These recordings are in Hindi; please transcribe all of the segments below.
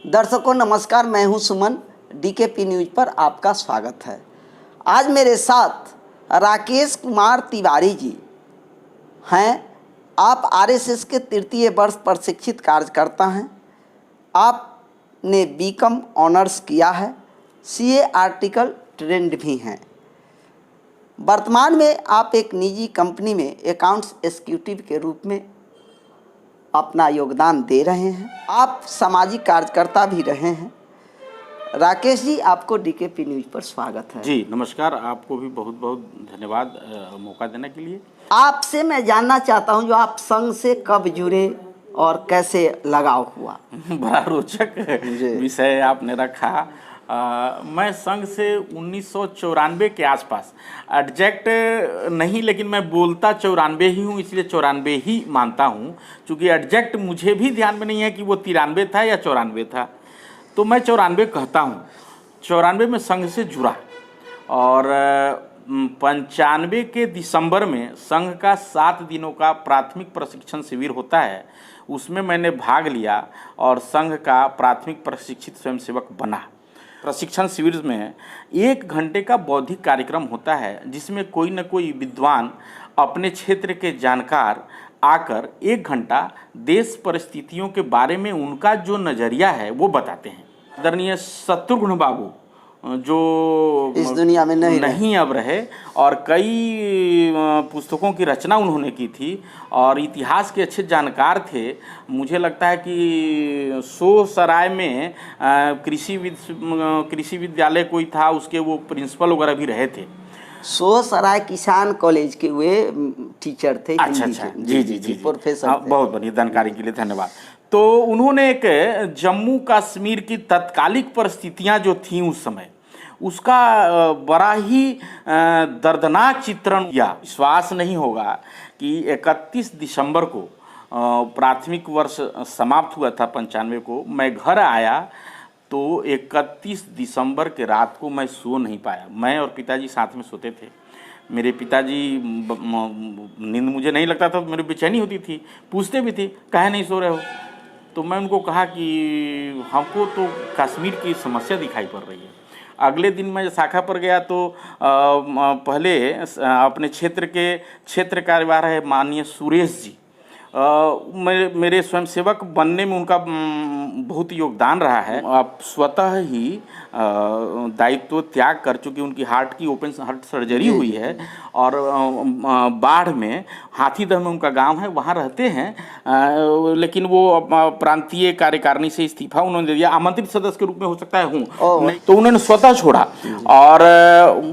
दर्शकों नमस्कार, मैं हूं सुमन। डीकेपी न्यूज पर आपका स्वागत है। आज मेरे साथ राकेश कुमार तिवारी जी हैं। आप आरएसएस के तृतीय वर्ष प्रशिक्षित कार्यकर्ता हैं। आपने बीकॉम ऑनर्स किया है, सीए आर्टिकल ट्रेंड भी हैं। वर्तमान में आप एक निजी कंपनी में अकाउंट्स एग्जीक्यूटिव के रूप में अपना योगदान दे रहे हैं। आप सामाजिक कार्यकर्ता भी रहे हैं। राकेश जी, आपको डीकेपी न्यूज पर स्वागत है। जी नमस्कार, आपको भी बहुत बहुत धन्यवाद मौका देने के लिए। आपसे मैं जानना चाहता हूं, जो आप संघ से कब जुड़े और कैसे लगाव हुआ? बड़ा रोचक विषय आपने रखा। मैं संघ से 1994 के आसपास, एग्जैक्ट नहीं लेकिन मैं बोलता 94 ही हूँ, इसलिए 94 ही मानता हूँ। चूँकि एग्जैक्ट मुझे भी ध्यान में नहीं है कि वो 93 था या 94 था, तो मैं 94 कहता हूँ। 94 में संघ से जुड़ा और 95 के दिसंबर में संघ का 7 दिनों का प्राथमिक प्रशिक्षण शिविर होता है, उसमें मैंने भाग लिया और संघ का प्राथमिक प्रशिक्षित स्वयंसेवक बना। प्रशिक्षण शिविर में 1 घंटे का बौद्धिक कार्यक्रम होता है, जिसमें कोई न कोई विद्वान अपने क्षेत्र के जानकार आकर 1 घंटा देश परिस्थितियों के बारे में उनका जो नज़रिया है वो बताते हैं। आदरणीय शत्रुघ्न बाबू जो इस दुनिया में नहीं अब रहे, और कई पुस्तकों की रचना उन्होंने की थी और इतिहास के अच्छे जानकार थे। मुझे लगता है कि सोसराय में कृषि विद्यालय कोई था, उसके वो प्रिंसिपल वगैरह भी रहे थे। सोसराय किसान कॉलेज के वे टीचर थे। अच्छा, जी प्रोफेसर। बहुत बढ़िया, जानकारी के लिए धन्यवाद। तो उन्होंने एक जम्मू कश्मीर की तत्कालिक परिस्थितियां जो थीं उस समय, उसका बड़ा ही दर्दनाक चित्रण किया। विश्वास नहीं होगा कि 31 दिसंबर को प्राथमिक वर्ष समाप्त हुआ था 95 को। मैं घर आया तो 31 दिसंबर के रात को मैं सो नहीं पाया। मैं और पिताजी साथ में सोते थे। मेरे पिताजी, नींद मुझे नहीं लगता था, मेरी बेचैनी होती थी, पूछते भी थे काहे नहीं सो रहे हो। तो मैं उनको कहा कि हमको तो कश्मीर की समस्या दिखाई पड़ रही है। अगले दिन मैं शाखा पर गया तो पहले अपने क्षेत्र कार्यवाह है माननीय सुरेश जी, मेरे स्वयंसेवक बनने में उनका बहुत योगदान रहा है। आप स्वतः ही दायित्व त्याग कर चुके। उनकी हार्ट की ओपन हार्ट सर्जरी हुई है और बाढ़ में, हाथीदह में उनका गांव है, वहाँ रहते हैं। लेकिन वो प्रांतीय कार्यकारिणी से इस्तीफा उन्होंने दे दिया। आमंत्रित सदस्य के रूप में हो सकता है हूँ, तो उन्होंने स्वतः छोड़ा। और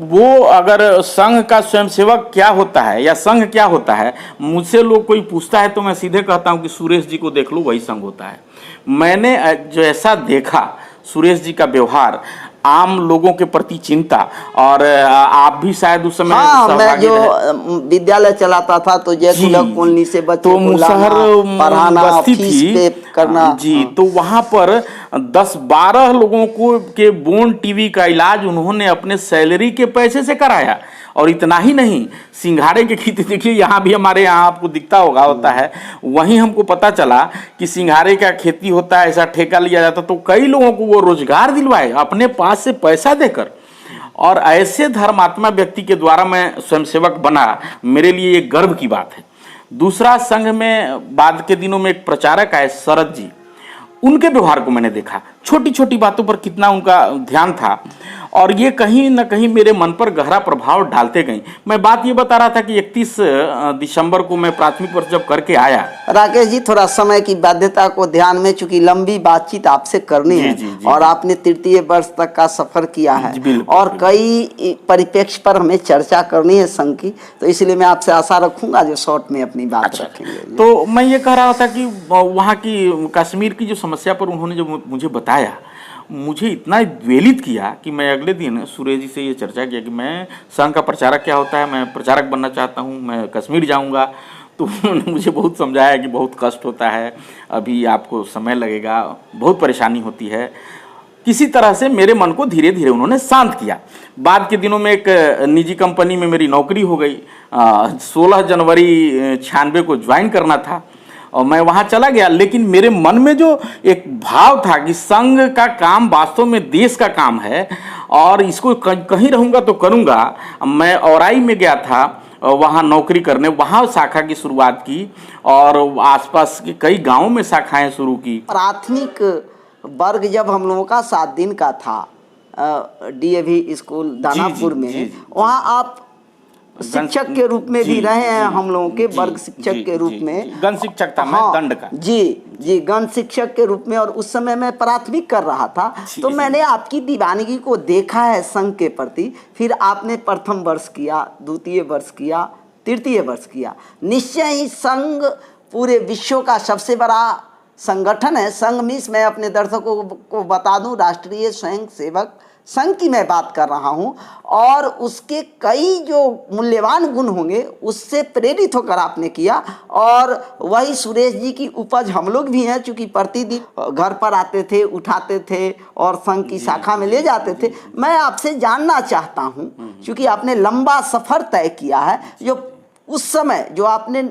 वो अगर संघ का स्वयंसेवक क्या होता है या संघ क्या होता है, मुझसे लोग कोई पूछता है तो मैं सीधे कहता हूँ कि सुरेश जी को देख लो, वही संघ होता है। मैंने जो ऐसा देखा सुरेश जी का व्यवहार, आम लोगों के प्रति चिंता, और आप भी शायद उस समय मैं जो विद्यालय चलाता था तो कॉलोनी से बच्चों तो मुसहर पढ़ाना, फीस पे करना जी। तो वहाँ पर 10-12 लोगों को के बोन टीवी का इलाज उन्होंने अपने सैलरी के पैसे से कराया। और इतना ही नहीं, सिंघाड़े की खेती देखिए, यहाँ भी हमारे यहाँ आपको दिखता होता है। वहीं हमको पता चला कि सिंघाड़े का खेती होता है, ऐसा ठेका लिया जाता, तो कई लोगों को वो रोजगार दिलवाए अपने पास से पैसा देकर। और ऐसे धर्मात्मा व्यक्ति के द्वारा मैं स्वयंसेवक बना, मेरे लिए ये गर्व की बात है। दूसरा, संघ में बाद के दिनों में एक प्रचारक आए शरद जी, उनके व्यवहार को मैंने देखा, छोटी छोटी बातों पर कितना उनका ध्यान था, और ये कहीं न कहीं मेरे मन पर गहरा प्रभाव डालते गई। मैं बात ये बता रहा था कि 31 दिसंबर को मैं प्राथमिक वर्ष जब करके आया। राकेश जी, थोड़ा समय की बाध्यता को ध्यान में, चूंकि लंबी बातचीत आपसे करनी है और आपने तृतीय वर्ष तक का सफर किया है और कई परिप्रेक्ष्य पर हमें चर्चा करनी है संघ की, तो इसलिए मैं आपसे आशा रखूंगा जो शॉर्ट में अपनी बात रखेंगे। तो मैं ये कह रहा था कि वहाँ की कश्मीर की जो समस्या पर उन्होंने जो मुझे बताया, मुझे इतना द्वेलित किया कि मैं अगले दिन सुरेश जी से ये चर्चा किया कि मैं संघ का प्रचारक क्या होता है, मैं प्रचारक बनना चाहता हूँ, मैं कश्मीर जाऊँगा। तो उन्होंने मुझे बहुत समझाया कि बहुत कष्ट होता है, अभी आपको समय लगेगा, बहुत परेशानी होती है। किसी तरह से मेरे मन को धीरे धीरे उन्होंने शांत किया। बाद के दिनों में एक निजी कंपनी में मेरी नौकरी हो गई। 16 जनवरी 96 को ज्वाइन करना था और मैं वहाँ चला गया, लेकिन मेरे मन में जो एक भाव था कि संघ का काम वास्तव में देश का काम है और इसको कहीं रहूँगा तो करूँगा। मैं औराई में गया था, वहाँ नौकरी करने, वहाँ शाखा की शुरुआत की और आसपास के कई गांवों में शाखाएं शुरू की। प्राथमिक वर्ग जब हम लोगों का 7 दिन का था डीएवी स्कूल दानापुर में, वहाँ आप शिक्षक के रूप में भी रहे हैं हम लोगों के, वर्ग शिक्षक के रूप में। गण शिक्षक था मैं, दंड का। जी गण शिक्षक के रूप में, और उस समय मैं प्राथमिक कर रहा था, तो मैंने आपकी दीवानगी को देखा है संघ के प्रति। फिर आपने प्रथम वर्ष किया, द्वितीय वर्ष किया, तृतीय वर्ष किया। निश्चय ही संघ पूरे विश्व का सबसे बड़ा संगठन है। संघ मीन्स, मैं अपने दर्शकों को बता दूं, राष्ट्रीय स्वयं सेवक संघ की मैं बात कर रहा हूं, और उसके कई जो मूल्यवान गुण होंगे उससे प्रेरित होकर आपने किया। और वही सुरेश जी की उपज हम लोग भी हैं, चूँकि प्रतिदिन घर पर आते थे, उठाते थे और संघ की शाखा में ले जाते थे। मैं आपसे जानना चाहता हूं, क्योंकि आपने लंबा सफ़र तय किया है, जो उस समय जो आपने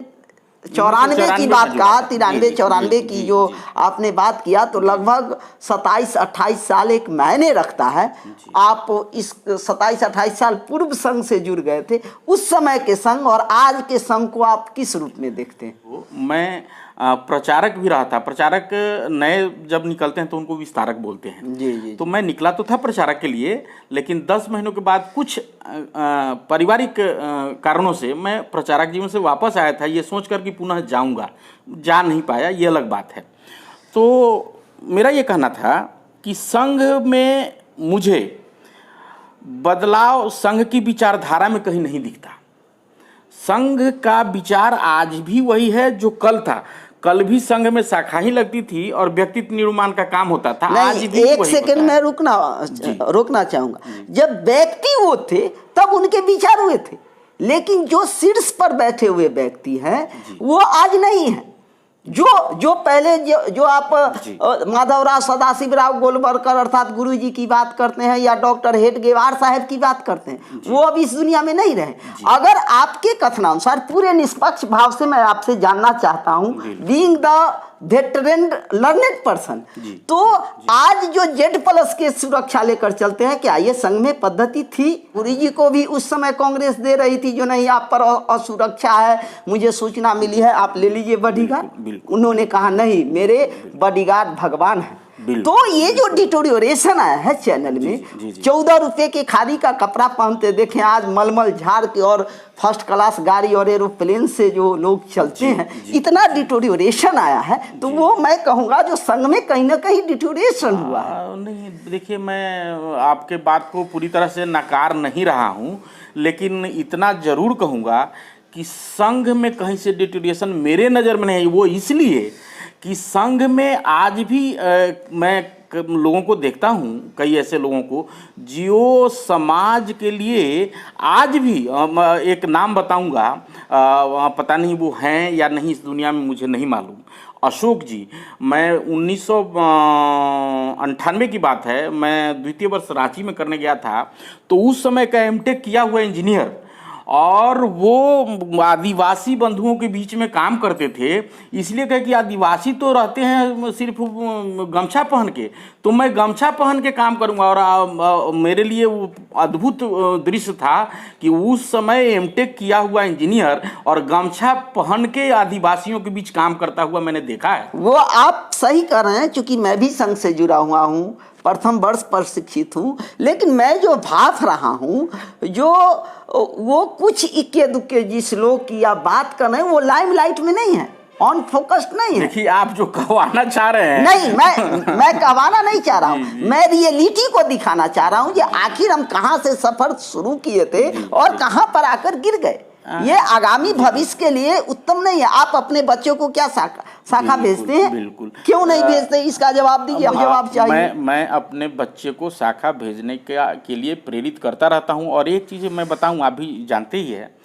94 की बात कहा, 93-94 की जो आपने बात किया, तो लगभग 27-28 साल एक मायने रखता है। आप इस 27-28 साल पूर्व संघ से जुड़ गए थे। उस समय के संघ और आज के संघ को आप किस रूप में देखते हैं? मैं प्रचारक भी रहा था। प्रचारक नए जब निकलते हैं तो उनको विस्तारक बोलते हैं। जी। तो मैं निकला तो था प्रचारक के लिए, लेकिन 10 महीनों के बाद कुछ पारिवारिक कारणों से मैं प्रचारक जीवन से वापस आया था, ये सोचकर कि पुनः जाऊंगा। जा नहीं पाया, ये अलग बात है। तो मेरा ये कहना था कि संघ में मुझे बदलाव संघ की विचारधारा में कहीं नहीं दिखता। संघ का विचार आज भी वही है जो कल था। कल भी संघ में शाखा ही लगती थी और व्यक्तित्व निर्माण का काम होता था। आज भी एक सेकंड में रोकना चाहूंगा। जब व्यक्ति वो थे तब उनके विचार हुए थे, लेकिन जो शीर्ष पर बैठे हुए व्यक्ति हैं वो आज नहीं है। जो पहले जो आप माधवराव सदाशिवराव गोलवलकर अर्थात गुरु जी की बात करते हैं, या डॉक्टर हेडगेवार साहब की बात करते हैं, वो अब इस दुनिया में नहीं रहे। अगर आपके कथनानुसार, पूरे निष्पक्ष भाव से मैं आपसे जानना चाहता हूँ, being the veteran learned person, तो आज जो Z+ के सुरक्षा लेकर चलते हैं, क्या ये संघ में पद्धति थी? गुरु जी को भी उस समय कांग्रेस दे रही थी, जो नहीं आप पर असुरक्षा है, मुझे सूचना मिली है, आप ले लीजिए बॉडीगार्ड। उन्होंने कहा नहीं, मेरे बॉडीगार्ड भगवान है। तो ये जो डिटोरियोरेशन आया है चैनल में, 14 रुपए के खादी का कपड़ा पहनते देखें, आज मलमल झाड़ के और फर्स्ट क्लास गाड़ी और एरोप्लेन से जो लोग चलते हैं, इतना डिटोरियोरेशन आया है। तो वो मैं कहूँगा जो संघ में कहीं ना कहीं डिटोरियोरेशन हुआ है। नहीं, देखिए, मैं आपके बात को पूरी तरह से नकार नहीं रहा हूँ, लेकिन इतना जरूर कहूँगा कि संघ में कहीं से डिटोरिएशन मेरे नज़र में नहीं। वो इसलिए कि संघ में आज भी मैं लोगों को देखता हूँ, कई ऐसे लोगों को जो समाज के लिए आज भी, एक नाम बताऊँगा, पता नहीं वो हैं या नहीं इस दुनिया में, मुझे नहीं मालूम, अशोक जी। मैं 1998 की बात है, मैं द्वितीय वर्ष रांची में करने गया था, तो उस समय का एमटेक किया हुआ इंजीनियर, और वो आदिवासी बंधुओं के बीच में काम करते थे। इसलिए कहे कि आदिवासी तो रहते हैं सिर्फ गमछा पहन के, तो मैं गमछा पहन के काम करूंगा। और मेरे लिए वो अद्भुत दृश्य था कि उस समय एमटेक किया हुआ इंजीनियर और गमछा पहन के आदिवासियों के बीच काम करता हुआ मैंने देखा है। वो आप सही कर रहे हैं, क्योंकि मैं भी संघ से जुड़ा हुआ हूँ, प्रथम वर्ष पर शिक्षित हूँ, लेकिन मैं जो भाप रहा हूँ, जो वो कुछ इक्के दुक्के जिस लोग की आप बात कर रहे हैं, वो लाइमलाइट में नहीं है, ऑन फोकस्ड नहीं है। देखिए, आप जो कहवाना चाह रहे हैं, नहीं, मैं कहवाना नहीं चाह रहा हूँ, मैं रियलिटी को दिखाना चाह रहा हूँ कि आखिर हम कहाँ से सफर शुरू किए थे और कहाँ पर आकर गिर गए। ये आगामी भविष्य के लिए उत्तम नहीं है। आप अपने बच्चों को क्या शाखा भेजते हैं? बिल्कुल। क्यों नहीं भेजते, इसका जवाब दीजिए, जवाब चाहिए। मैं अपने बच्चे को शाखा भेजने के लिए प्रेरित करता रहता हूं। और एक चीज़ मैं बताऊं, आप भी जानते ही है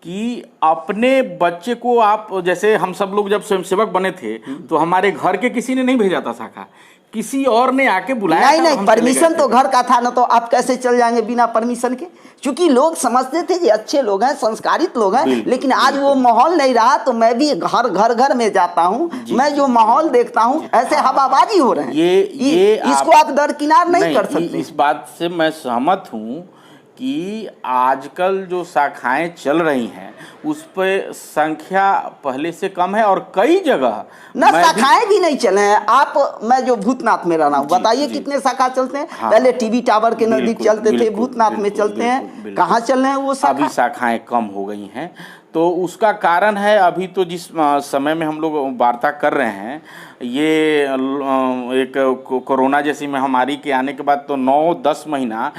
कि अपने बच्चे को आप, जैसे हम सब लोग जब स्वयंसेवक बने थे तो हमारे घर के किसी ने नहीं भेजा था शाखा, किसी और ने आके बुलाया नहीं था, नहीं, हम चले परमिशन गए तो थे। घर का था ना, तो आप कैसे चल जाएंगे बिना परमिशन के? क्योंकि लोग समझते थे कि अच्छे लोग हैं, संस्कारित लोग हैं। बिल्कुल, लेकिन आज वो माहौल नहीं रहा, तो मैं भी घर घर में जाता हूँ, मैं जो माहौल देखता हूँ, ऐसे हवाबाजी हो रहे हैं। इसको आप दरकिनार नहीं कर सकते। इस बात से मैं सहमत हूँ कि आजकल जो शाखाएं चल रही हैं उस पर संख्या पहले से कम है, और कई जगह ना शाखाएं भी नहीं चले हैं। आप, मैं जो भूतनाथ में रह रहा हूँ, बताइए कितने शाखा चलते हैं? हाँ, पहले टीवी टावर के नजदीक बिल्कुल, चलते थे, बिल्कुल, भूतनाथ में बिल्कुल, चलते हैं, बिल्कुल। कहाँ चल रहे हैं वो शाखा? अभी शाखाएं कम हो गई हैं, तो उसका कारण है अभी तो जिस समय में हम लोग वार्ता कर रहे हैं, ये एक कोरोना जैसी महामारी के आने के बाद तो 9-10 महीना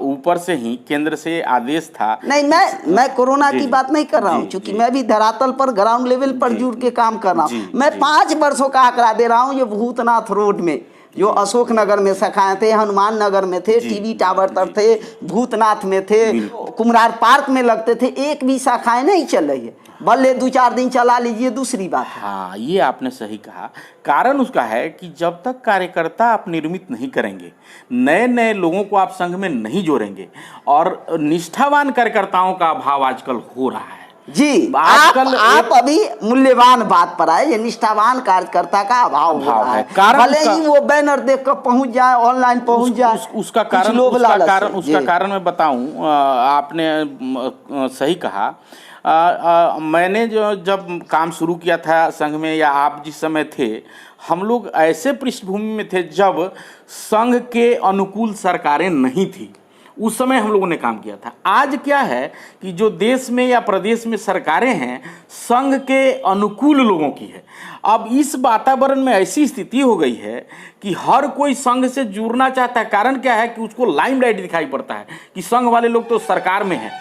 ऊपर से ही केंद्र से आदेश था। नहीं, मैं कोरोना की बात नहीं कर रहा हूँ, क्योंकि मैं भी धरातल पर ग्राउंड लेवल पर जुड़ के काम कर रहा हूँ। मैं 5 वर्षों का आंकड़ा दे रहा हूँ। ये भूतनाथ रोड में जो अशोक नगर में शाखाएं थे, हनुमान नगर में थे, टीवी टावर तर थे, भूतनाथ में थे, कुमरार पार्क में लगते थे, एक भी शाखाएं नहीं चल रही है। भले 2-4 दिन चला लीजिए, दूसरी बात है। हाँ, ये आपने सही कहा। कारण उसका है कि जब तक कार्यकर्ता आप निर्मित नहीं करेंगे, नए नए लोगों को आप संघ में नहीं जोड़ेंगे, और निष्ठावान कार्यकर्ताओं का अभाव आजकल हो रहा है। जी, आप अभी मूल्यवान बात पर आए। ये निष्ठावान कार्यकर्ता का अभाव हो रहा है। भले ही वो बैनर देख कर पहुंच जाए, ऑनलाइन पहुंच जाए, उसका कारण मैं बताऊं, आपने सही कहा। मैंने जब काम शुरू किया था संघ में, या आप जिस समय थे, हम लोग ऐसे पृष्ठभूमि में थे जब संघ के अनुकूल सरकारें नहीं थी। उस समय हम लोगों ने काम किया था। आज क्या है कि जो देश में या प्रदेश में सरकारें हैं, संघ के अनुकूल लोगों की है। अब इस वातावरण में ऐसी स्थिति हो गई है कि हर कोई संघ से जुड़ना चाहता है। कारण क्या है कि उसको लाइमलाइट दिखाई पड़ता है कि संघ वाले लोग तो सरकार में हैं।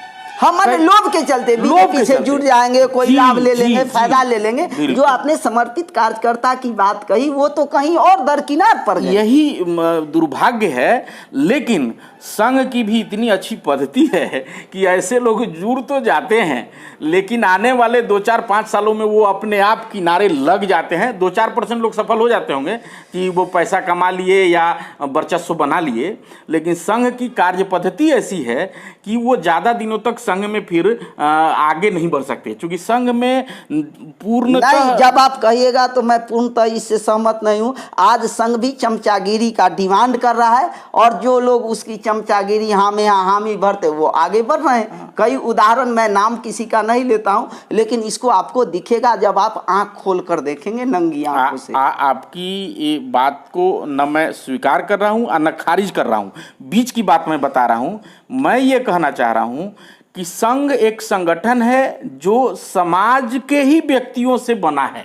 हमारे लोभ के चलते बीजेपी से जुड़ जाएंगे, कोई लाभ ले लेंगे, फायदा ले लेंगे। जो आपने समर्पित कार्यकर्ता की बात कही, वो तो कहीं और दरकिनार पर गए। यही दुर्भाग्य है। लेकिन संघ की भी इतनी अच्छी पद्धति है कि ऐसे लोग जुड़ तो जाते हैं, लेकिन आने वाले 2-4-5 सालों में वो अपने आप किनारे लग जाते हैं। 2-4% लोग सफल हो जाते होंगे कि वो पैसा कमा लिए या वर्चस्व बना लिए, लेकिन संघ की कार्य पद्धति ऐसी है कि वो ज़्यादा दिनों तक संघ में फिर आगे नहीं बढ़ सकते, क्योंकि संघ में पूर्णतः नहीं। जब आप कहिएगा तो मैं पूर्णतः इससे सहमत नहीं हूँ। आज संघ भी चमचागिरी का डिमांड कर रहा है, और जो लोग उसकी चमचागिरी हामी भरते वो आगे बढ़ रहे हैं। कई उदाहरण, मैं नाम किसी का नहीं लेता हूँ, लेकिन इसको आपको दिखेगा जब आप आंख खोल कर देखेंगे नंगी आंखों से। आपकी ये बात को न मैं स्वीकार कर रहा हूँ और न खारिज कर रहा हूँ, बीच की बात मैं बता रहा हूँ। मैं ये कहना चाह रहा हूँ कि संघ एक संगठन है जो समाज के ही व्यक्तियों से बना है,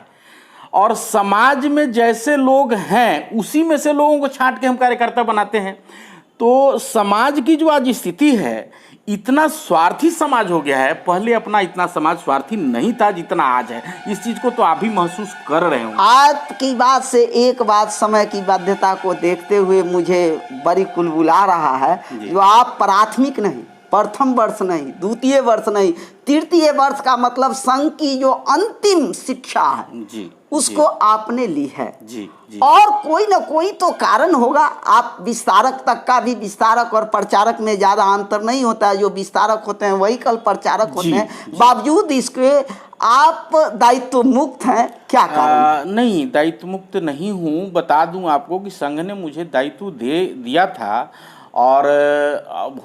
और समाज में जैसे लोग हैं उसी में से लोगों को छांट के हम कार्यकर्ता बनाते हैं। तो समाज की जो आज स्थिति है, इतना स्वार्थी समाज हो गया है। पहले अपना इतना समाज स्वार्थी नहीं था जितना आज है। इस चीज को तो आप भी महसूस कर रहे हो। आपकी बात से एक बात समय की बाध्यता को देखते हुए मुझे बड़ी कुलबुला रहा है, जो आप प्राथमिक नहीं, प्रथम वर्ष नहीं, द्वितीय वर्ष नहीं, तृतीय वर्ष का मतलब संघ की जो अंतिम शिक्षा है जी, उसको आपने ली है। जी, जी। और कोई ना कोई तो कारण होगा। आप विस्तारक तक का भी, विस्तारक और प्रचारक में ज्यादा अंतर नहीं होता है। जो विस्तारक होते हैं वही कल प्रचारक होते हैं। बावजूद इसके आप दायित्व मुक्त हैं, क्या कारण? नहीं, दायित्व मुक्त नहीं हूँ। बता दूं आपको कि संघ ने मुझे दायित्व दे दिया था, और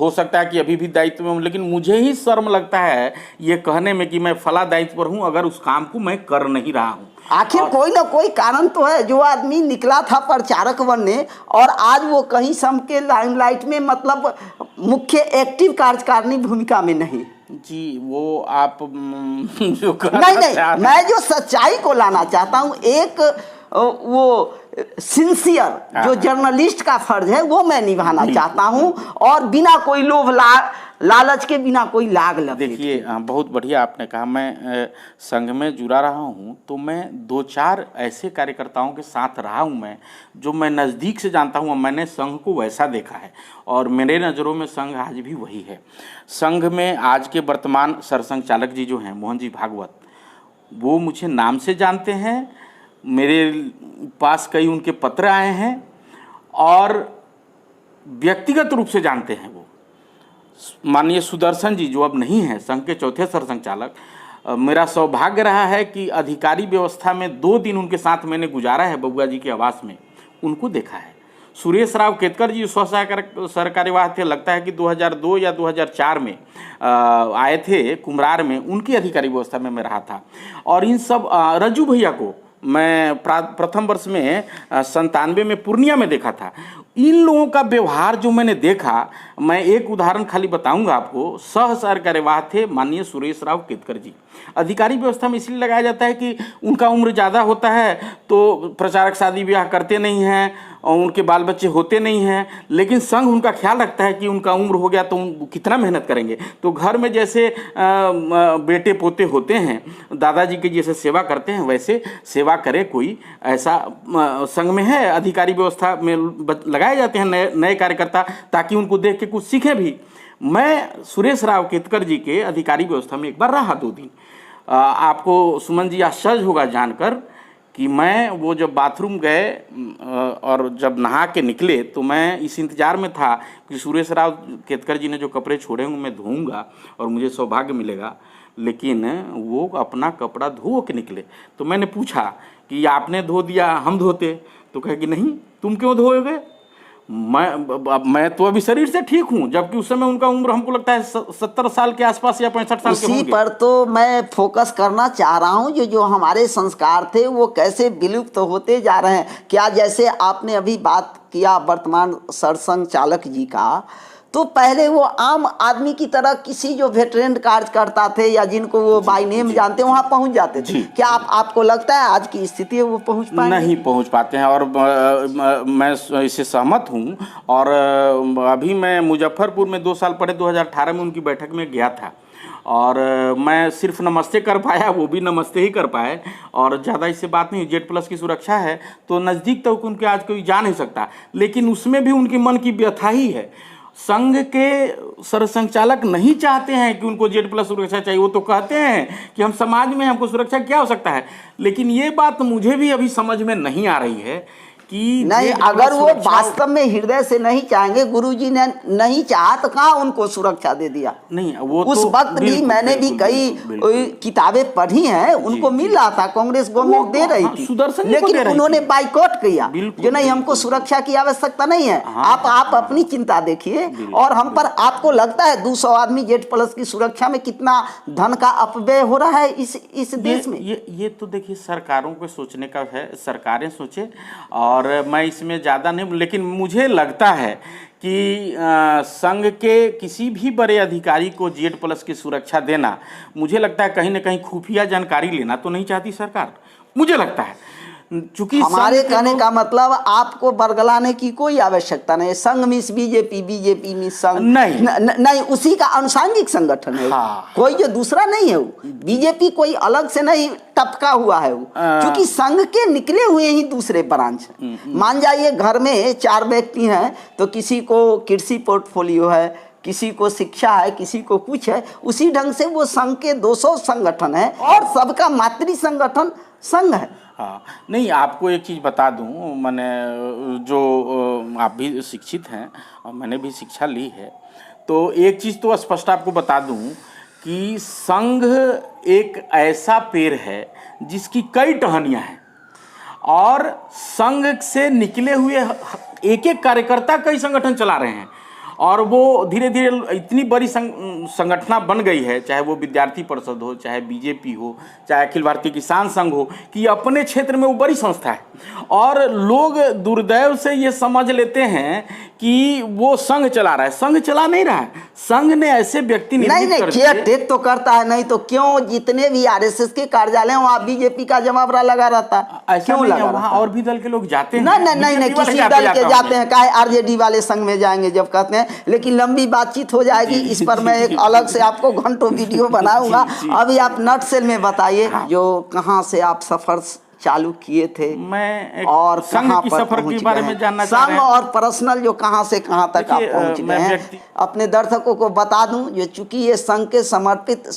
हो सकता है कि अभी भी दायित्व में हूँ, लेकिन मुझे ही शर्म लगता है ये कहने में कि मैं फला दायित्व पर हूँ अगर उस काम को मैं कर नहीं रहा हूँ। आखिर कोई ना कोई कारण तो है। जो आदमी निकला था प्रचारक बनने, और आज वो कहीं सम के लाइमलाइट में, मतलब मुख्य एक्टिव कार्यकारिणी भूमिका में नहीं। जी, वो आप जो नहीं, मैं जो सच्चाई को लाना चाहता हूँ, एक वो सिंसियर जो जर्नलिस्ट का फर्ज है वो मैं निभाना चाहता हूँ, और बिना कोई लोभ लालच के बिना कोई लाग लपेट। देखिए बहुत बढ़िया आपने कहा। मैं संघ में जुड़ा रहा हूँ तो मैं 2-4 ऐसे कार्यकर्ताओं के साथ रहा हूँ मैं, जो मैं नज़दीक से जानता हूँ। मैंने संघ को वैसा देखा है और मेरे नज़रों में संघ आज भी वही है। संघ में आज के वर्तमान सरसंघ चालक जी जो हैं मोहन जी भागवत, वो मुझे नाम से जानते हैं, मेरे पास कई उनके पत्र आए हैं और व्यक्तिगत रूप से जानते हैं वो। माननीय सुदर्शन जी जो अब नहीं हैं, संघ के चौथे सरसंघ चालक, मेरा सौभाग्य रहा है कि अधिकारी व्यवस्था में 2 दिन उनके साथ मैंने गुजारा है बबुआ जी के आवास में, उनको देखा है। सुरेश राव केतकर जी स्वसहायक सरकार्यवाह थे, लगता है कि 2002 या 2004 में आए थे कुम्हरार में, उनकी अधिकारी व्यवस्था में मैं रहा था। और इन सब रज्जू भैया को मैं प्रथम वर्ष में 97 में पूर्णिया में देखा था। इन लोगों का व्यवहार जो मैंने देखा, मैं एक उदाहरण खाली बताऊंगा आपको। सह सरकार्यवाह थे माननीय सुरेश राव केतकर जी। अधिकारी व्यवस्था में इसलिए लगाया जाता है कि उनका उम्र ज़्यादा होता है तो प्रचारक शादी ब्याह करते नहीं हैं और उनके बाल बच्चे होते नहीं हैं, लेकिन संघ उनका ख्याल रखता है कि उनका उम्र हो गया तो कितना मेहनत करेंगे। तो घर में जैसे बेटे पोते होते हैं, दादाजी की जैसे सेवा करते हैं, वैसे सेवा करे कोई, ऐसा संघ में है। अधिकारी व्यवस्था में लगाए जाते हैं नए कार्यकर्ता ताकि उनको देख के कुछ सीखें भी। मैं सुरेश राव केतकर जी के अधिकारी व्यवस्था में एक बार रहा 2 दिन। आपको सुमन जी आश्चर्य होगा जानकर कि मैं वो जब बाथरूम गए और जब नहा के निकले तो मैं इस इंतज़ार में था कि सुरेश राव केतकर जी ने जो कपड़े छोड़े होंगे मैं धोऊंगा और मुझे सौभाग्य मिलेगा, लेकिन वो अपना कपड़ा धो के निकले। तो मैंने पूछा कि आपने धो दिया, हम धोते? तो कहे कि नहीं, तुम क्यों धोओगे, मैं तो अभी शरीर से ठीक हूँ। जबकि उस समय उनका उम्र हमको लगता है 70 साल के आसपास या 65 साल के होंगे। इसी पर तो मैं फोकस करना चाह रहा हूँ, जो हमारे संस्कार थे वो कैसे विलुप्त होते जा रहे हैं। क्या जैसे आपने अभी बात किया वर्तमान सरसंघ चालक जी का, तो पहले वो आम आदमी की तरह किसी जो वेटरेन कार्यकर्ता थे या जिनको वो बाय नेम जानते हैं वहाँ पहुँच जाते थे। क्या आपको लगता है आज की स्थिति है वो पहुँच पाएंगे? नहीं पहुँच पाते हैं और मैं इससे सहमत हूँ। और अभी मैं मुजफ्फरपुर में 2 साल पहले 2018 में उनकी बैठक में गया था और मैं सिर्फ नमस्ते कर पाया, वो भी नमस्ते ही कर पाए और ज़्यादा इससे बात नहीं। Z+ की सुरक्षा है तो नज़दीक तक उनके आज कोई जा नहीं सकता, लेकिन उसमें भी उनके मन की व्यथा ही है। संघ के सरसंघ चालक नहीं चाहते हैं कि उनको Z+ सुरक्षा चाहिए। वो तो कहते हैं कि हम समाज में, हमको सुरक्षा क्या हो सकता है, लेकिन ये बात मुझे भी अभी समझ में नहीं आ रही है कि नहीं, अगर वो वास्तव में हृदय से नहीं चाहेंगे, गुरुजी ने नहीं चाहा तो कहाँ उनको सुरक्षा दे दिया? नहीं, वो उस वक्त भी मैंने भी कई किताबें पढ़ी हैं, उनको मिल रहा था, कांग्रेस गवर्नमेंट दे रही थी, लेकिन उन्होंने बाइकआउट किया जो नहीं, हमको सुरक्षा की आवश्यकता नहीं है। आप अपनी चिंता देखिए और हम पर। आपको लगता है 200 आदमी Z+ की सुरक्षा में कितना धन का अपव्यय हो रहा है इस देश में? ये तो देखिए सरकारों को सोचने का है, सरकारें सोचे और मैं इसमें ज़्यादा नहीं, लेकिन मुझे लगता है कि संघ के किसी भी बड़े अधिकारी को Z+ की सुरक्षा देना, मुझे लगता है कहीं ना कहीं खुफिया जानकारी लेना तो नहीं चाहती सरकार, मुझे लगता है। चूंकि हमारे कहने का मतलब आपको बरगलाने की कोई आवश्यकता नहीं। संघ मिस बीजेपी मिस संघ नहीं, उसी का अनुषंगिक संगठन है। कोई जो दूसरा नहीं है, वो बीजेपी कोई अलग से नहीं टपका हुआ है वो, क्योंकि संघ के निकले हुए ही दूसरे ब्रांच है। मान जाइए घर में 4 व्यक्ति हैं तो किसी को कृषि पोर्टफोलियो है, किसी को शिक्षा है, किसी को कुछ है, उसी ढंग से वो संघ के 200 संगठन है और सबका मातृ संगठन संघ है। हाँ, नहीं, आपको एक चीज़ बता दूं, मैंने जो आप भी शिक्षित हैं और मैंने भी शिक्षा ली है, तो एक चीज़ तो स्पष्ट आपको बता दूं कि संघ एक ऐसा पेड़ है जिसकी कई टहनियाँ हैं और संघ से निकले हुए एक कार्यकर्ता कई संगठन चला रहे हैं और वो धीरे धीरे इतनी बड़ी संगठना बन गई है, चाहे वो विद्यार्थी परिषद हो, चाहे बीजेपी हो, चाहे अखिल भारतीय किसान संघ हो, कि अपने क्षेत्र में वो बड़ी संस्था है और लोग दुर्दैव से ये समझ लेते हैं कि वो संघ चला रहा है। संघ चला नहीं रहा है, संघ ने ऐसे व्यक्ति नहीं निर्मित नहीं, कर केयर दिए। टेक तो करता है, नहीं तो क्यों जितने भी आरएसएस के कार्यालय हैं वहाँ बीजेपी का जमावड़ा लगा रहता है, ऐसा क्यों नहीं है, लगा वहाँ रहता है? और भी दल के लोग जाते हैं। नहीं नहीं नहीं नहीं, बीजेपी वाले किसी जाते दल के जाता जाते होंगे। हैं, काहे आरजेडी वाले संघ में जाएंगे जब कहते हैं, लेकिन लंबी बातचीत हो जाएगी, जी, इस पर जी, मैं एक जी, अलग जी, से आपको घंटों वीडियो बनाऊंगा। जी, जी, अभी आप नटसेल में बताइए हाँ। जो कहाँ से आप सफर चालू किए थे मैं एक और संघ कहाँ की पर सफर पहुंच के बारे गए में हैं, जानना चाह रहे संघ हैं। और पर्सनल जो कहाँ से कहाँ तक आप देखिए, पहुंच गए मैं हैं। व्यक्ति अपने दर्शकों को बता दूं, जो चूंकि ये संघ के समर्पित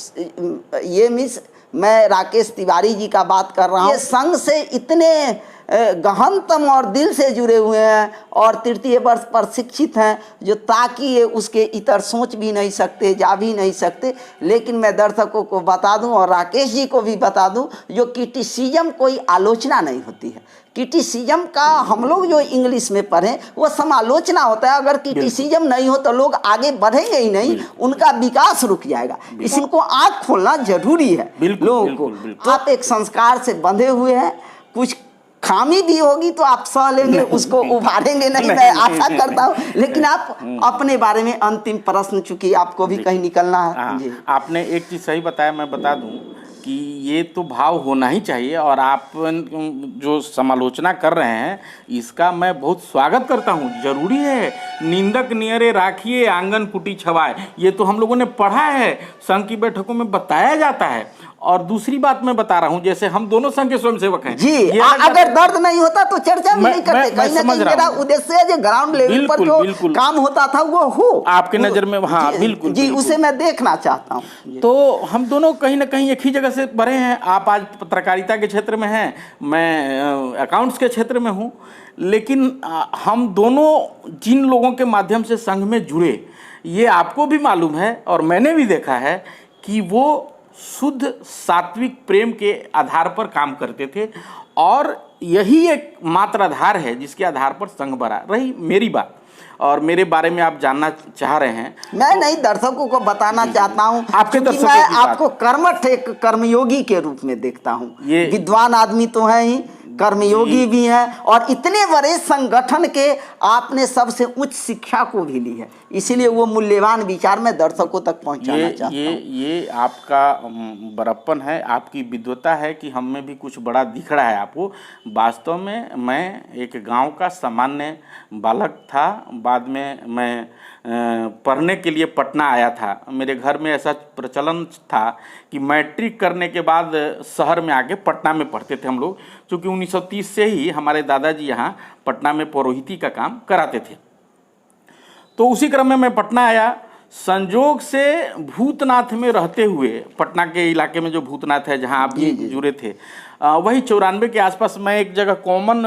ये मिस मैं राकेश तिवारी जी का बात कर रहा हूँ, ये संघ से इतने गहनतम और दिल से जुड़े हुए हैं और तृतीय वर्ष प्रशिक्षित हैं, जो ताकि ये उसके इतर सोच भी नहीं सकते, जा भी नहीं सकते। लेकिन मैं दर्शकों को बता दूं और राकेश जी को भी बता दूं, जो क्रिटिसिज्म कोई आलोचना नहीं होती है। क्रिटिसिज्म का हम लोग जो इंग्लिश में पढ़ें वो समालोचना होता है। अगर क्रिटिसिज्म नहीं हो तो लोग आगे बढ़ेंगे ही नहीं, उनका विकास रुक जाएगा। इनको आँख खोलना जरूरी है लोगों को। आप एक संस्कार से बंधे हुए हैं, कुछ खामी भी होगी तो आप सह लेंगे, उसको उभारेंगे नहीं, मैं आशा करता हूँ। लेकिन आप अपने बारे में अंतिम प्रश्न, चूंकि आपको भी कहीं निकलना है जी। आपने एक चीज़ सही बताया, मैं बता दूं कि ये तो भाव होना ही चाहिए, और आप जो समालोचना कर रहे हैं इसका मैं बहुत स्वागत करता हूँ। जरूरी है, निंदक नियरे राखिए आंगन कुटी छवाए, ये तो हम लोगों ने पढ़ा है, संघ की बैठकों में बताया जाता है। और दूसरी बात मैं बता रहा हूं, जैसे हम दोनों संघ के स्वयंसेवक हैं जी, ये अगर दर्द नहीं होता तो चर्चा भी नहीं करते। मैं कहीं ना समझ कहीं रहा मेरा हूं। उद्देश्य है जो ग्राउंड लेवल पर जो बिल्कुल। काम होता था वो हो आपके नजर में। हाँ, जी, बिल्कुल जी, बिल्कुल। उसे मैं देखना चाहता हूँ। तो हम दोनों कहीं ना कहीं एक ही जगह से बढ़े हैं। आप आज पत्रकारिता के क्षेत्र में हैं, मैं अकाउंट्स के क्षेत्र में हूँ, लेकिन हम दोनों जिन लोगों के माध्यम से संघ में जुड़े, ये आपको भी मालूम है और मैंने भी देखा है कि वो शुद्ध सात्विक प्रेम के आधार पर काम करते थे, और यही एक मात्र आधार है जिसके आधार पर संघ बढ़ा। रही मेरी बात और मेरे बारे में आप जानना चाह रहे हैं, मैं नहीं, दर्शकों को बताना चाहता हूँ, आपके क्योंकि दर्शकों मैं की बात। आपको कर्मठ एक कर्मयोगी के रूप में देखता हूँ। ये विद्वान आदमी तो हैं ही, कर्मयोगी भी हैं, और इतने बड़े संगठन के आपने सबसे उच्च शिक्षा को भी ली है, इसीलिए वो मूल्यवान विचार मैं दर्शकों तक पहुंचाना चाहता हूं। ये आपका बड़प्पन है, आपकी विद्वता है कि हम में भी कुछ बड़ा दिख रहा है आपको। वास्तव में मैं एक गांव का सामान्य बालक था, बाद में मैं पढ़ने के लिए पटना आया था। मेरे घर में ऐसा प्रचलन था कि मैट्रिक करने के बाद शहर में आके पटना में पढ़ते थे हम लोग, क्योंकि 1930 से ही हमारे दादाजी यहाँ पटना में पुरोहिती का काम कराते थे। तो उसी क्रम में मैं पटना आया। संजोग से भूतनाथ में रहते हुए, पटना के इलाके में जो भूतनाथ है जहाँ आप भी जुड़े थे, वही 94 के आसपास मैं एक जगह कॉमन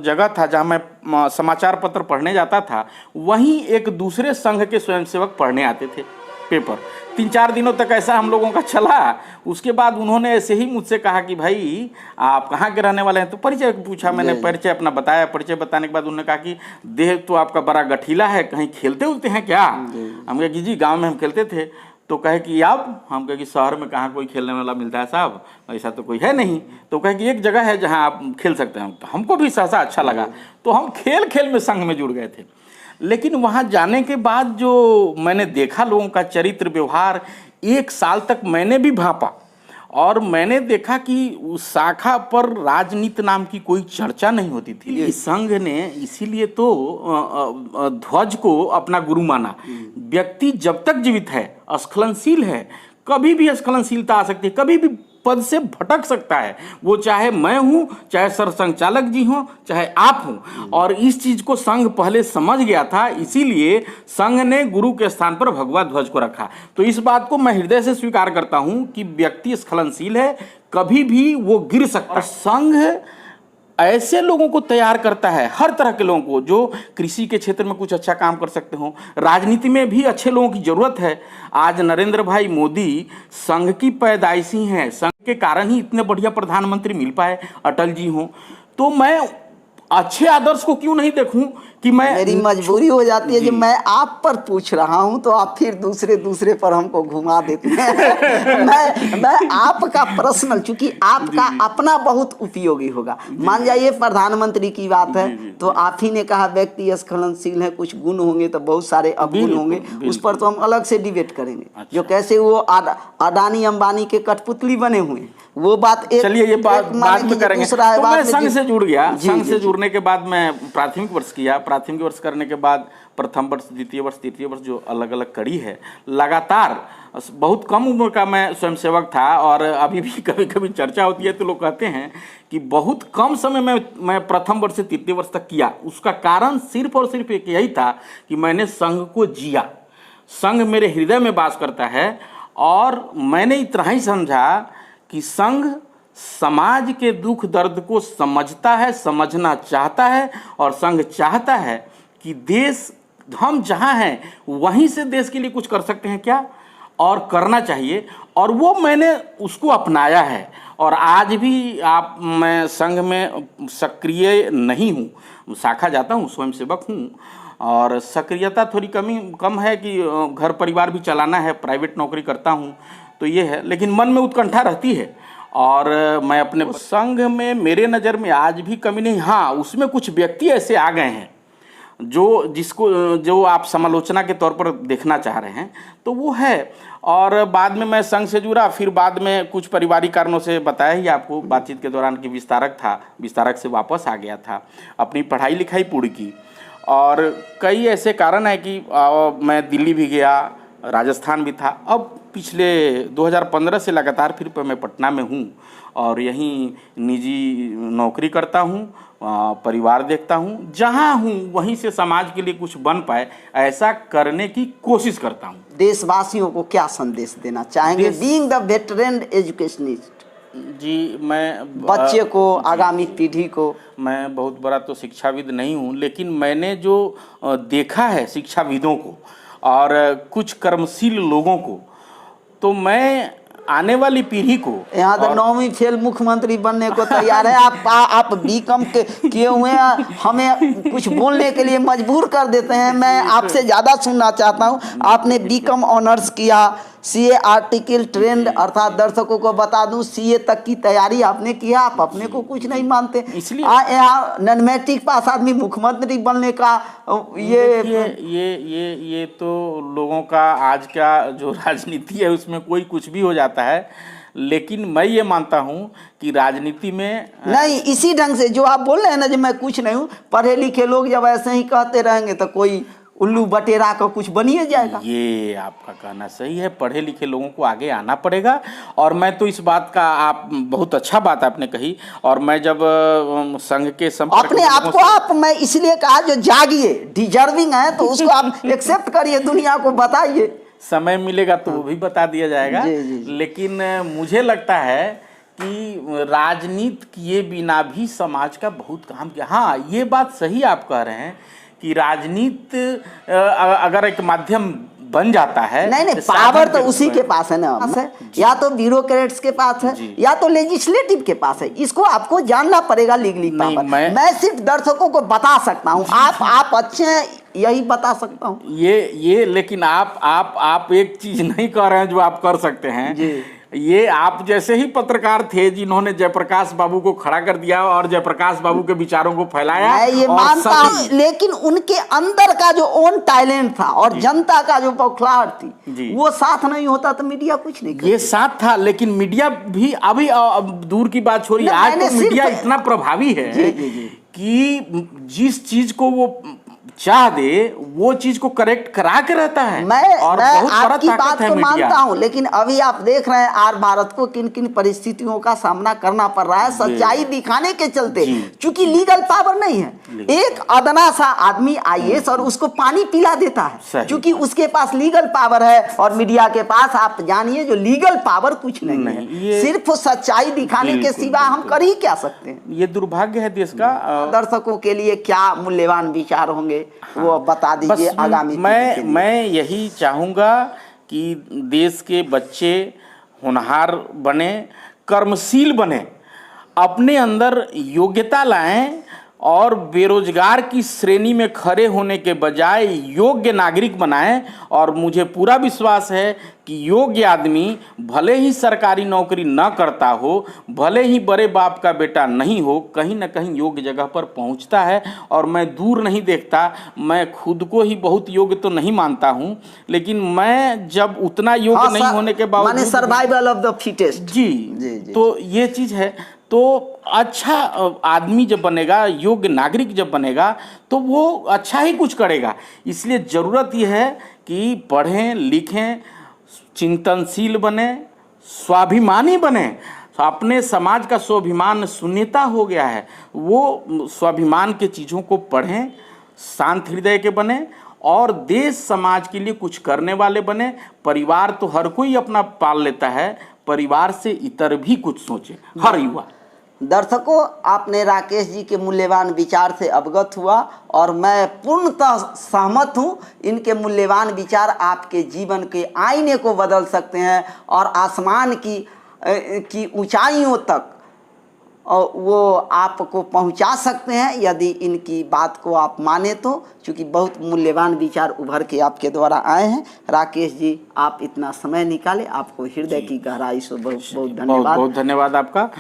जगह था जहाँ मैं समाचार पत्र पढ़ने जाता था, वहीं एक दूसरे संघ के स्वयंसेवक पढ़ने आते थे पेपर। 3-4 दिनों तक ऐसा हम लोगों का चला। उसके बाद उन्होंने ऐसे ही मुझसे कहा कि भाई आप कहाँ के रहने वाले हैं, तो परिचय पूछा मैंने, परिचय अपना बताया। परिचय बताने के बाद उन्होंने कहा कि देह तो आपका बड़ा गठीला है, कहीं खेलते उलते हैं क्या? हम कहे कि जी गाँव में हम खेलते थे। तो कहे कि आप, हम कहे कि शहर में कहाँ कोई खेलने वाला मिलता है साहब, ऐसा तो कोई है नहीं। तो कहे कि एक जगह है जहाँ आप खेल सकते हैं। तो हमको भी सहसा अच्छा लगा, तो हम खेल खेल में संघ में जुड़ गए थे। लेकिन वहाँ जाने के बाद जो मैंने देखा लोगों का चरित्र व्यवहार, 1 साल तक मैंने भी भांपा, और मैंने देखा कि उस शाखा पर राजनीति नाम की कोई चर्चा नहीं होती थी। इस संघ ने इसीलिए तो ध्वज को अपना गुरु माना। व्यक्ति जब तक जीवित है अस्खलनशील है, कभी भी अस्खलनशीलता आ सकती है, कभी भी पद से भटक सकता है, वो चाहे मैं हूं, चाहे सरसंघ चालक जी हों, चाहे आप हों। और इस चीज को संघ पहले समझ गया था, इसीलिए संघ ने गुरु के स्थान पर भगवा ध्वज को रखा। तो इस बात को मैं हृदय से स्वीकार करता हूं कि व्यक्ति स्खलनशील है, कभी भी वो गिर सकता है। संघ ऐसे लोगों को तैयार करता है, हर तरह के लोगों को, जो कृषि के क्षेत्र में कुछ अच्छा काम कर सकते हो। राजनीति में भी अच्छे लोगों की जरूरत है। आज नरेंद्र भाई मोदी संघ की पैदाइशी हैं, संघ के कारण ही इतने बढ़िया प्रधानमंत्री मिल पाए, अटल जी हों। तो मैं अच्छे आदर्श को क्यों नहीं देखूं कि मैं मेरी मजबूरी हो जाती है, जब मैं आप पर पूछ रहा हूं तो आप फिर दूसरे पर हमको घुमा देते हैं। मैं आपका पर्सनल, चूंकि आपका अपना बहुत उपयोगी होगा। मान जाइए प्रधानमंत्री की बात है तो आप ही ने कहा व्यक्ति स्खलनशील है, कुछ गुण होंगे तो बहुत सारे अवगुण होंगे, उस पर तो हम अलग से डिबेट करेंगे। अच्छा। जो कैसे वो अडानी अंबानी के कठपुतली बने हुए हैं, वो बात एक, चलिए ये बात बाद में करेंगे। दूसरा है, तो मैं संघ से जुड़ गया। संघ से जुड़ने के बाद मैं प्राथमिक वर्ष किया। प्राथमिक वर्ष करने के बाद प्रथम वर्ष, द्वितीय वर्ष, तृतीय वर्ष, जो अलग अलग कड़ी है, लगातार बहुत कम उम्र का मैं स्वयंसेवक था। और अभी भी कभी कभी चर्चा होती है तो लोग कहते हैं कि बहुत कम समय में मैं प्रथम वर्ष से तृतीय वर्ष तक किया। उसका कारण सिर्फ और सिर्फ एक यही था कि मैंने संघ को जिया। संघ मेरे हृदय में वास करता है और मैंने इतना ही समझा कि संघ समाज के दुख दर्द को समझता है, समझना चाहता है, और संघ चाहता है कि देश, हम जहाँ हैं वहीं से देश के लिए कुछ कर सकते हैं क्या, और करना चाहिए। और वो मैंने उसको अपनाया है। और आज भी मैं संघ में सक्रिय नहीं हूँ, शाखा जाता हूँ, स्वयंसेवक हूँ, और सक्रियता थोड़ी कम है कि घर परिवार भी चलाना है, प्राइवेट नौकरी करता हूँ, तो ये है। लेकिन मन में उत्कंठा रहती है और मैं अपने संघ में, मेरे नज़र में आज भी कमी नहीं। हाँ, उसमें कुछ व्यक्ति ऐसे आ गए हैं जो आप समालोचना के तौर पर देखना चाह रहे हैं, तो वो है। और बाद में मैं संघ से जुड़ा, फिर बाद में कुछ पारिवारिक कारणों से बताया ही आपको बातचीत के दौरान कि विस्तारक से वापस आ गया था, अपनी पढ़ाई लिखाई पूरी की। और कई ऐसे कारण है कि मैं दिल्ली भी गया, राजस्थान भी था। अब पिछले 2015 से लगातार फिर मैं पटना में हूँ और यहीं निजी नौकरी करता हूँ, परिवार देखता हूँ। जहाँ हूँ वहीं से समाज के लिए कुछ बन पाए, ऐसा करने की कोशिश करता हूँ। देशवासियों को क्या संदेश देना चाहेंगे, बीइंग द वेटरन एजुकेशनिस्ट? जी, मैं बच्चे को, आगामी पीढ़ी को, मैं बहुत बड़ा तो शिक्षाविद नहीं हूँ, लेकिन मैंने जो देखा है शिक्षाविदों को और कुछ कर्मशील लोगों को, तो मैं आने वाली पीढ़ी को, यहाँ तो 9वीं फेल मुख्यमंत्री बनने को तैयार है। आप बीकॉम किए हुए हैं, हमें कुछ बोलने के लिए मजबूर कर देते हैं। मैं आपसे ज़्यादा सुनना चाहता हूँ। आपने बीकॉम ऑनर्स किया, सीए आर्टिकल ट्रेंड, अर्थात दर्शकों को बता दूं सीए तक की तैयारी आपने किया। आप अपने को कुछ नहीं मानते, इसलिए यहाँ नॉन मैट्रिक पास आदमी मुख्यमंत्री बनने का ये तो लोगों का आज का जो राजनीति है उसमें कोई कुछ भी हो जाता है। लेकिन मैं ये मानता हूँ कि राजनीति में नहीं, इसी ढंग से जो आप बोल रहे हैं ना, जब मैं कुछ नहीं हूँ, पढ़े लिखे लोग जब ऐसे ही कहते रहेंगे तो कोई उल्लू बटेरा का कुछ बनिए जाएगा। ये आपका कहना सही है, पढ़े लिखे लोगों को आगे आना पड़ेगा। और मैं तो इस बात का, आप बहुत अच्छा बात आपने कही। और मैं जब संघ के संपर्क अपने आप को मैं इसलिए कहा जो जागिए, डिजर्विंग है तो उसको आप एक्सेप्ट करिए, दुनिया को बताइए। समय मिलेगा तो वो भी बता दिया जाएगा। जी। लेकिन मुझे लगता है कि राजनीति किए बिना भी समाज का बहुत काम किया। हाँ, ये बात सही आप कह रहे हैं कि राजनीति अगर एक माध्यम बन जाता है, नहीं, पावर तो उसी के पास है ना, या तो ब्यूरोक्रेट्स के पास है या तो लेजिस्लेटिव के पास है। इसको आपको जानना पड़ेगा, लीगली पावर। मैं सिर्फ दर्शकों को बता सकता हूँ, आप अच्छे हैं यही बता सकता हूँ। ये लेकिन आप एक चीज नहीं कर रहे हैं जो आप कर सकते हैं जी। ये आप जैसे ही पत्रकार थे जिन्होंने जयप्रकाश बाबू को खड़ा कर दिया और जयप्रकाश बाबू के विचारों को फैलाया। मैं ये मानता हूं, लेकिन उनके अंदर का जो ओन टैलेंट था और जनता का जो बौखलाहट थी, वो साथ नहीं होता तो मीडिया कुछ नहीं करती। ये साथ था, लेकिन मीडिया भी अभी दूर की बात छोड़िए, आज तो मीडिया इतना प्रभावी है कि जिस चीज को वो चाह दे वो चीज को करेक्ट करा के रहता है। मैं आपकी बात को मानता हूं, लेकिन अभी आप देख रहे हैं आर भारत को किन किन परिस्थितियों का सामना करना पड़ रहा है सच्चाई दिखाने के चलते, क्योंकि लीगल पावर नहीं है। एक अदना सा आदमी आईएएस और उसको पानी पिला देता है क्योंकि उसके पास लीगल पावर है, और मीडिया के पास आप जानिए जो लीगल पावर कुछ नहीं है, सिर्फ सच्चाई दिखाने के सिवा हम कर ही क्या सकते हैं। ये दुर्भाग्य है देश का। दर्शकों के लिए क्या मूल्यवान विचार होंगे वो बता दीजिए आगामी। मैं यही चाहूँगा कि देश के बच्चे होनहार बने, कर्मशील बने, अपने अंदर योग्यता लाएं और बेरोजगार की श्रेणी में खड़े होने के बजाय योग्य नागरिक बनाएं। और मुझे पूरा विश्वास है कि योग्य आदमी भले ही सरकारी नौकरी न करता हो, भले ही बड़े बाप का बेटा नहीं हो, कहीं ना कहीं योग्य जगह पर पहुंचता है। और मैं दूर नहीं देखता, मैं खुद को ही बहुत योग्य तो नहीं मानता हूं, लेकिन मैं जब उतना योग्य नहीं होने के बावजूद, सर्वाइवल ऑफ द फिटेस्ट, जी, तो ये चीज़ है। तो अच्छा आदमी जब बनेगा, योग्य नागरिक जब बनेगा, तो वो अच्छा ही कुछ करेगा। इसलिए ज़रूरत यह है कि पढ़ें लिखें, चिंतनशील बने, स्वाभिमानी बने। अपने समाज का स्वाभिमान शून्यता हो गया है, वो स्वाभिमान के चीज़ों को पढ़ें, शांत हृदय के बने और देश समाज के लिए कुछ करने वाले बने। परिवार तो हर कोई अपना पाल लेता है, परिवार से इतर भी कुछ सोचे हर युवा। दर्शकों, आपने राकेश जी के मूल्यवान विचार से अवगत हुआ और मैं पूर्णतः सहमत हूँ। इनके मूल्यवान विचार आपके जीवन के आईने को बदल सकते हैं और आसमान की ऊंचाइयों तक वो आपको पहुंचा सकते हैं, यदि इनकी बात को आप माने तो। क्योंकि बहुत मूल्यवान विचार उभर के आपके द्वारा आए हैं। राकेश जी, आप इतना समय निकाले, आपको हृदय की गहराई से बहुत बहुत धन्यवाद। बहुत धन्यवाद आपका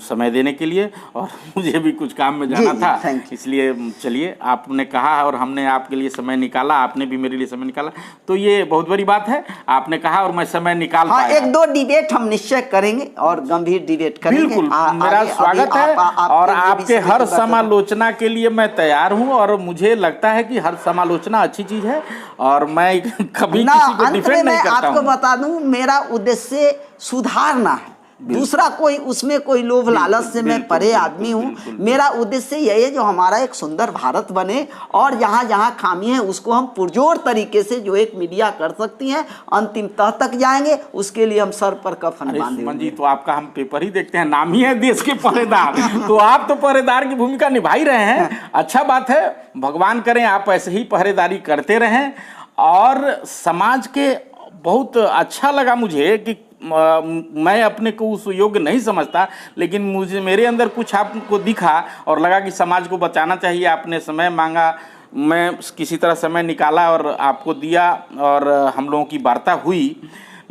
समय देने के लिए। और मुझे भी कुछ काम में जाना था, इसलिए चलिए, आपने कहा और हमने आपके लिए समय निकाला, आपने भी मेरे लिए समय निकाला, तो ये बहुत बड़ी बात है। आपने कहा और मैं समय निकाल पाया। एक दो डिबेट हम निश्चय करेंगे और गंभीर डिबेट करेंगे। बिल्कुल, मेरा स्वागत है और आपके हर समालोचना के लिए मैं तैयार हूं। और मुझे लगता है कि हर समालोचना अच्छी चीज है और मैं कभी किसी को डिफेंड नहीं करता हूं। आपको बता दूं, मेरा उद्देश्य सुधारना है, दूसरा कोई उसमें कोई लोभ लालच से मैं परे आदमी हूँ। मेरा उद्देश्य यही है जो हमारा एक सुंदर भारत बने और जहाँ जहाँ खामी है उसको हम पुरजोर तरीके से, जो एक मीडिया कर सकती है, अंतिम तह तक जाएंगे। उसके लिए हम सर पर कफन बांधे। जी, तो आपका हम पेपर ही देखते हैं, नाम ही है देश के पहरेदार। तो आप तो पहरेदार की भूमिका निभा ही रहे हैं, अच्छा बात है। भगवान करें आप ऐसे ही पहरेदारी करते रहें। और समाज के बहुत अच्छा लगा मुझे कि मैं अपने को उस योग्य नहीं समझता, लेकिन मेरे अंदर कुछ आपको दिखा और लगा कि समाज को बचाना चाहिए। आपने समय मांगा, मैं किसी तरह समय निकाला और आपको दिया और हम लोगों की वार्ता हुई।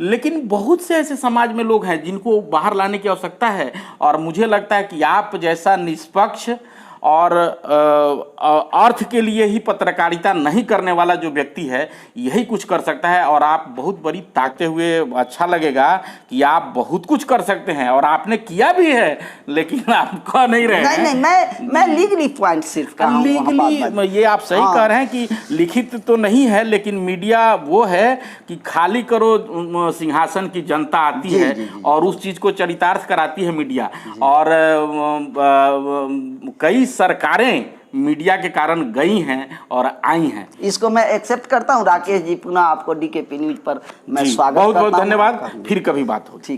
लेकिन बहुत से ऐसे समाज में लोग हैं जिनको बाहर लाने की आवश्यकता है और मुझे लगता है कि आप जैसा निष्पक्ष और अर्थ के लिए ही पत्रकारिता नहीं करने वाला जो व्यक्ति है, यही कुछ कर सकता है। और आप बहुत बड़ी ताकते हुए अच्छा लगेगा कि आप बहुत कुछ कर सकते हैं और आपने किया भी है, लेकिन आप कह नहीं रहे हैं। नहीं, मैं लीगली पॉइंट सिर्फ कहा हूं। लीगली ये आप सही कह रहे हैं कि लिखित तो नहीं है, लेकिन मीडिया वो है कि खाली करो सिंहासन की जनता आती है और उस चीज़ को चरितार्थ कराती है मीडिया। और कई सरकारें मीडिया के कारण गई हैं और आई हैं। इसको मैं एक्सेप्ट करता हूं। राकेश जी, पुनः आपको डीकेपी न्यूज पर मैं स्वागत करता हूं। बहुत बहुत धन्यवाद। फिर कभी बात होगी।